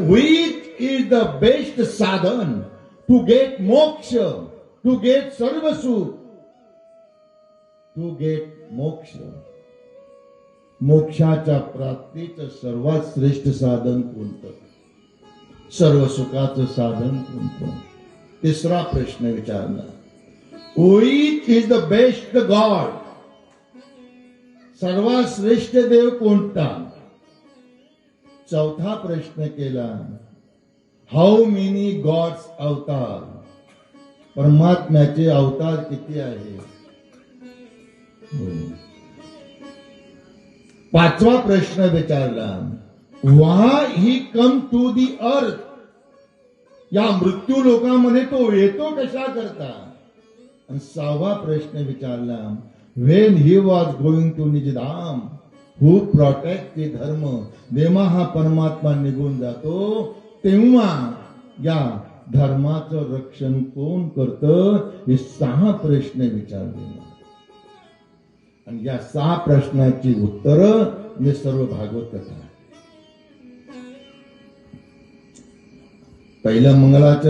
which is the best sadhan to get moksha, to get sarvasukh, to get moksha. मोक्षाच्या प्राप्तीचं सर्वात श्रेष्ठ साधन कोणतं? सर्व सुखाचं साधन कोणतं? तिसरा प्रश्न विचारला. Which is the best God? सर्वात श्रेष्ठ देव कोणता? चौथा प्रश्न केला. हाऊ मेनी गॉड्स अवतार? परमात्म्याचे अवतार किती आहेत? पाचवा प्रश्न विचारला. Why he come to the अर्थ? या मृत्यू लोकांमध्ये तो येतो कशा करता? आणि सहावा प्रश्न विचारला. When he was going to nijdham who protect the dharma? जेव्हा हा परमात्मा निघून जातो तेव्हा या धर्माचं रक्षण कोण करतं? हे 6 प्रश्न विचारले. आणि या 6 प्रश्नाची उत्तरं मी सर्व भागवत कथा. पहिलं मंगलाचं